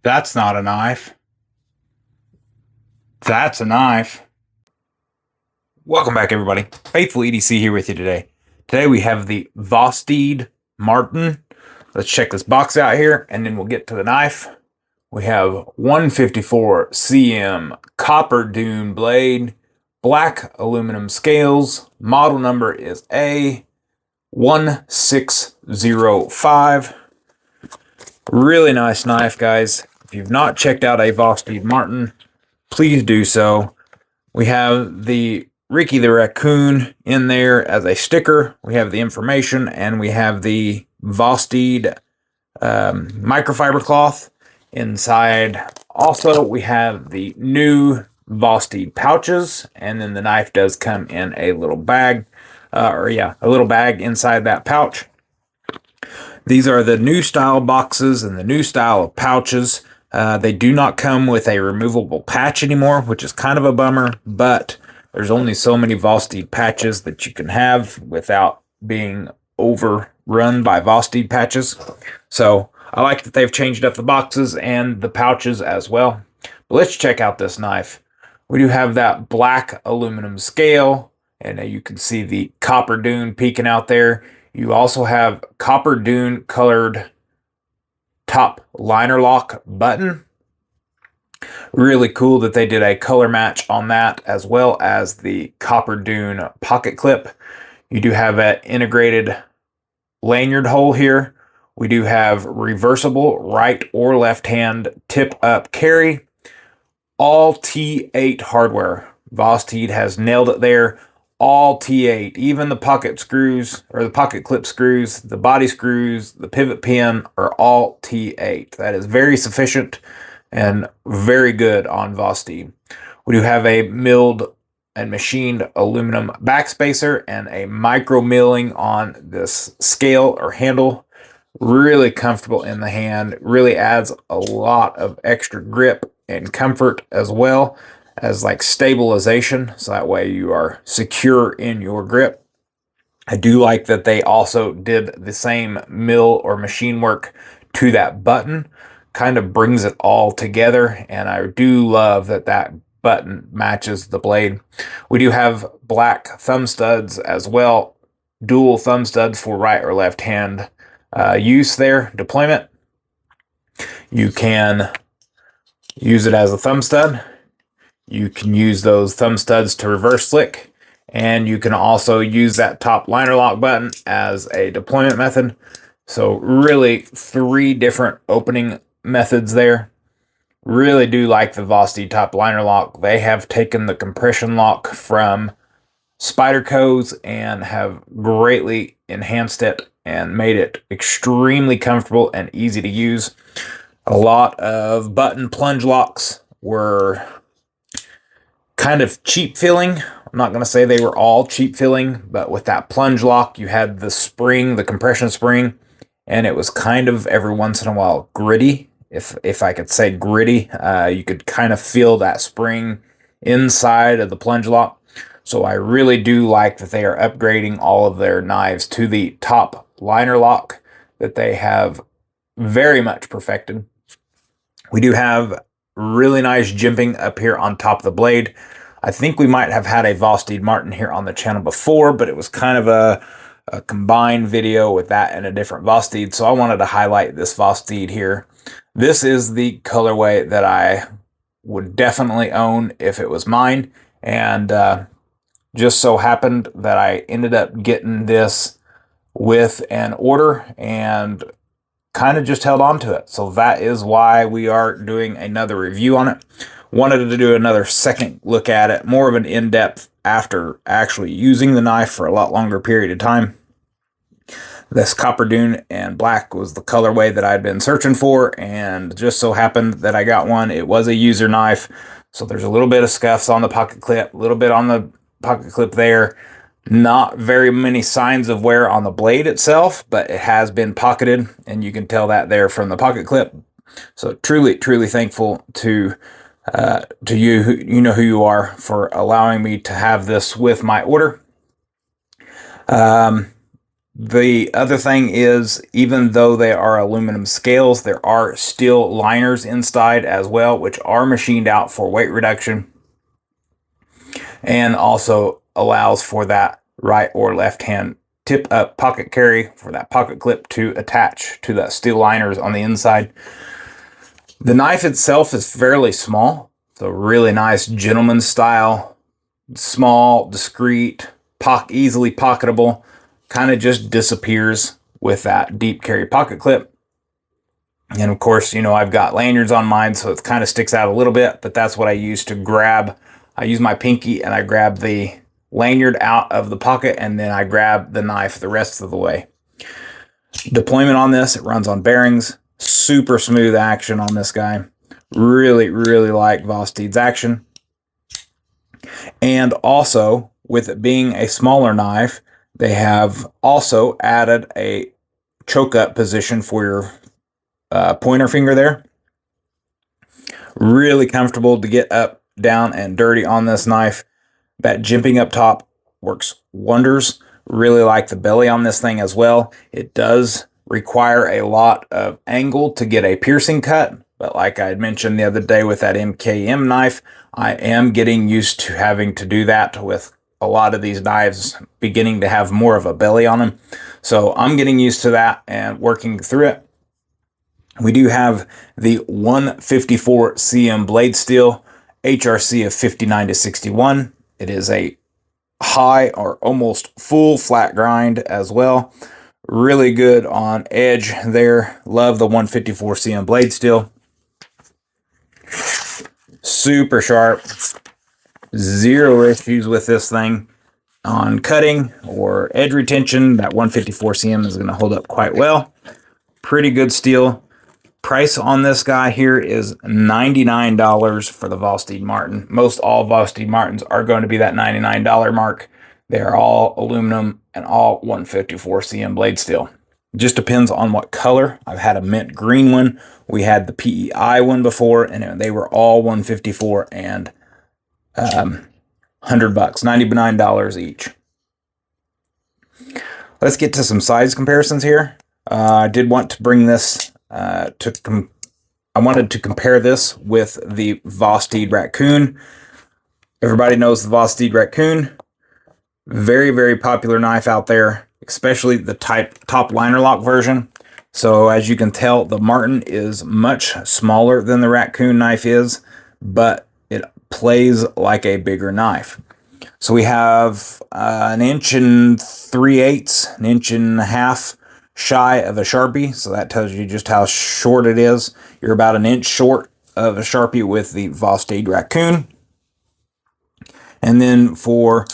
That's not a knife. That's a knife. Welcome back, everybody. Faithful EDC here with you today. Today we have the VOSTEED Marten. Let's check this box out here, and then we'll get to the knife. We have 154 cm copper dune blade, black aluminum scales. Model number is A1605. Really nice knife, guys. If you've not checked out a VOSTEED Marten, please do so. We have the Ricky the Raccoon in there as a sticker. We have the information, and we have the VOSTEED microfiber cloth inside. Also, we have the new VOSTEED pouches, and then the knife does come in a little bag, a little bag inside that pouch. These are the new style boxes and the new style of pouches. They do not come with a removable patch anymore, which is kind of a bummer, but there's only so many VOSTEED patches that you can have without being overrun by VOSTEED patches. So I like that they've changed up the boxes and the pouches as well. But let's check out this knife. We do have that black aluminum scale, and you can see the copper dune peeking out there. You also have copper dune colored top liner lock button. Really cool that they did a color match on that, as well as the copper dune pocket clip. You do have an integrated lanyard hole here. We do have reversible right or left hand tip up carry. All T8 hardware. VOSTEED has nailed it there. All T8, even the pocket screws or the pocket clip screws, the body screws, the pivot pin are all T8. That is very sufficient and very good on VOSTEED. We do have a milled and machined aluminum backspacer and a micro milling on this scale or handle. Really comfortable in the hand, really adds a lot of extra grip and comfort, as well as like stabilization, so that way you are secure in your grip. I do like that they also did the same mill or machine work to that button. Kind of brings it all together, and I do love that that button matches the blade. We do have black thumb studs as well, dual thumb studs for right or left hand use there, deployment. You can use it as a thumb stud. You can use those thumb studs to reverse slick, and you can also use that top liner lock button as a deployment method. So really 3 different opening methods there. Really do like the VOSTEED top liner lock. They have taken the compression lock from Spyderco's and have greatly enhanced it and made it extremely comfortable and easy to use. A lot of button plunge locks were kind of cheap feeling. I'm not going to say they were all cheap feeling, but with that plunge lock, you had the spring, the compression spring, and it was kind of every once in a while gritty. If I could say gritty, you could kind of feel that spring inside of the plunge lock. So I really do like that they are upgrading all of their knives to the top liner lock that they have very much perfected. We do have really nice jimping up here on top of the blade. I think we might have had a VOSTEED Marten here on the channel before, but it was kind of a combined video with that and a different VOSTEED, so I wanted to highlight this VOSTEED here. This is the colorway that I would definitely own if it was mine, and just so happened that I ended up getting this with an order and kind of just held on to it. So that is why we are doing another review on it. Wanted to do another second look at it, more of an in-depth after actually using the knife for a lot longer period of time. This copper dune and black was the colorway that I'd been searching for, and just so happened that I got one. It was a user knife, so there's a little bit of scuffs on the pocket clip, a little bit on the pocket clip there. Not very many signs of wear on the blade itself, but it has been pocketed, and you can tell that there from the pocket clip. So truly, truly thankful to you, you know who you are, for allowing me to have this with my order. The other thing is, even though they are aluminum scales, there are steel liners inside as well, which are machined out for weight reduction and also allows for that right or left hand tip up pocket carry for that pocket clip to attach to the steel liners on the inside. The knife itself is fairly small. It's a really nice gentleman style, small, discreet, easily pocketable, kind of just disappears with that deep carry pocket clip. And of course, you know, I've got lanyards on mine, so it kind of sticks out a little bit, but that's what I use to grab. I use my pinky and I grab the lanyard out of the pocket, and then I grab the knife the rest of the way. Deployment on this, it runs on bearings. Super smooth action on this guy. Really, really like VOSTEED's action. And also, with it being a smaller knife, they have also added a choke up position for your pointer finger there. Really comfortable to get up, down, and dirty on this knife. That jimping up top works wonders. Really like the belly on this thing as well. It does require a lot of angle to get a piercing cut, but like I had mentioned the other day with that MKM knife, I am getting used to having to do that with a lot of these knives beginning to have more of a belly on them. So I'm getting used to that and working through it. We do have the 154 cm blade steel, HRC of 59 to 61. It is a high or almost full flat grind as well. Really good on edge there. Love the 154 cm blade steel. Super sharp. Zero issues with this thing on cutting or edge retention. That 154 cm is going to hold up quite well. Pretty good steel. Price on this guy here is $99 for the VOSTEED Marten. Most all VOSTEED Martens are going to be that $99 mark. They're all aluminum and all 154 cm blade steel. Just depends on what color. I've had a mint green one. We had the PEI one before, and they were all 154 and $100, $99 each. Let's get to some size comparisons here. I did want to bring this I wanted to compare this with the VOSTEED Raccoon. Everybody knows the VOSTEED Raccoon. Very, very popular knife out there, especially the top liner lock version. So as you can tell, the Marten is much smaller than the Raccoon knife is, but it plays like a bigger knife. So we have an 1 3/8, 1.5 inches shy of a Sharpie, so that tells you just how short it is. You're about 1 inch short of a Sharpie with the VOSTEED Raccoon. And then for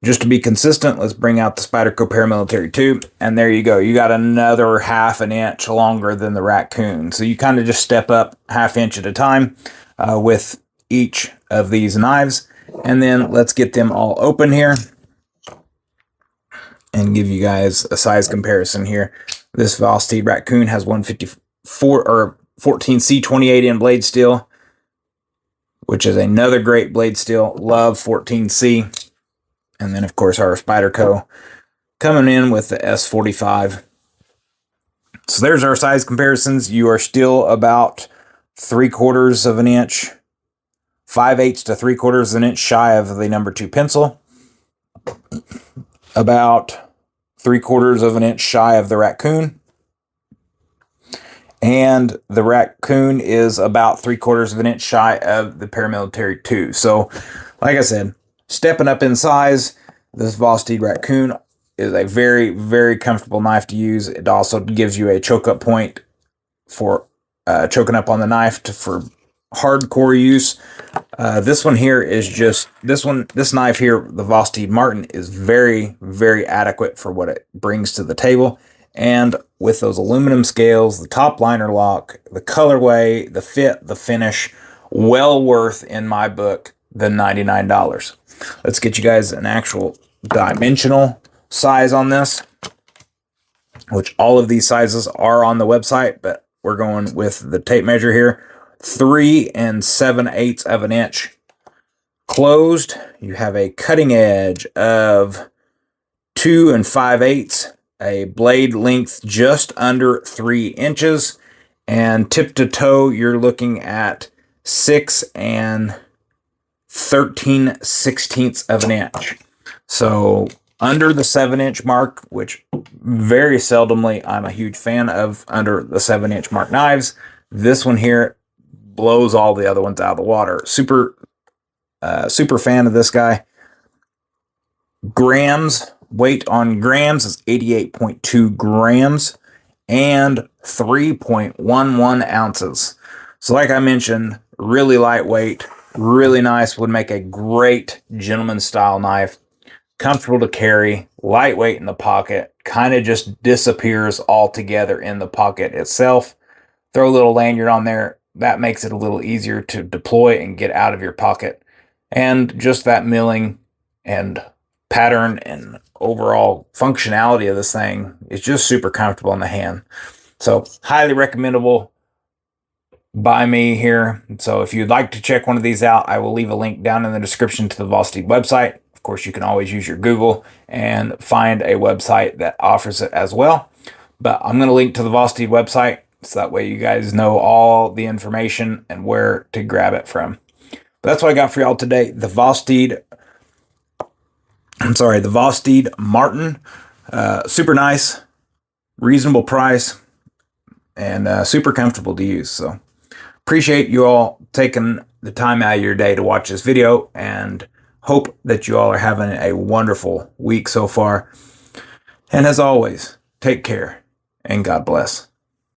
just to be consistent, let's bring out the Spyderco Paramilitary 2, and there you go. You got another 1/2 inch longer than the Raccoon. So you kind of just step up 1/2 inch at a time with each of these knives. And then let's get them all open here and give you guys a size comparison here. This VOSTEED Raccoon has 154 or 14C 28 in blade steel, which is another great blade steel. Love 14C. And then of course our Spyderco coming in with the S45. So there's our size comparisons. You are still about 3/4 inch, 5/8 to 3/4 inch shy of the number 2 pencil. About 3/4 inch shy of the Raccoon. And the Raccoon is about 3/4 inch shy of the Paramilitary 2. So, like I said, stepping up in size, this VOSTEED Raccoon is a very, very comfortable knife to use. It also gives you a choke up point for choking up on the knife for hardcore use. This one here is just, this knife here, the VOSTEED Marten, is very, very adequate for what it brings to the table. And with those aluminum scales, the top liner lock, the colorway, the fit, the finish, well worth, in my book, the $99. Let's get you guys an actual dimensional size on this, which all of these sizes are on the website, but we're going with the tape measure here. 3 7/8 inch closed. You have a cutting edge of 2 5/8, a blade length just under 3 inches, and tip to toe you're looking at 6 13/16 of an inch. So under the 7-inch mark, which very seldomly I'm a huge fan of under the 7-inch mark knives. This one here blows all the other ones out of the water. Super fan of this guy. Grams, weight on grams is 88.2 grams and 3.11 ounces. So like I mentioned, really lightweight, really nice, would make a great gentleman style knife. Comfortable to carry, lightweight in the pocket, kind of just disappears altogether in the pocket itself. Throw a little lanyard on there, that makes it a little easier to deploy and get out of your pocket. And just that milling and pattern and overall functionality of this thing is just super comfortable in the hand. So highly recommendable by me here. So if you'd like to check one of these out, I will leave a link down in the description to the VOSTEED website. Of course, you can always use your Google and find a website that offers it as well. But I'm going to link to the VOSTEED website so that way you guys know all the information and where to grab it from. But that's what I got for y'all today. The VOSTEED Marten. Super nice, reasonable price, and super comfortable to use. So appreciate you all taking the time out of your day to watch this video, and hope that you all are having a wonderful week so far. And as always, take care and God bless.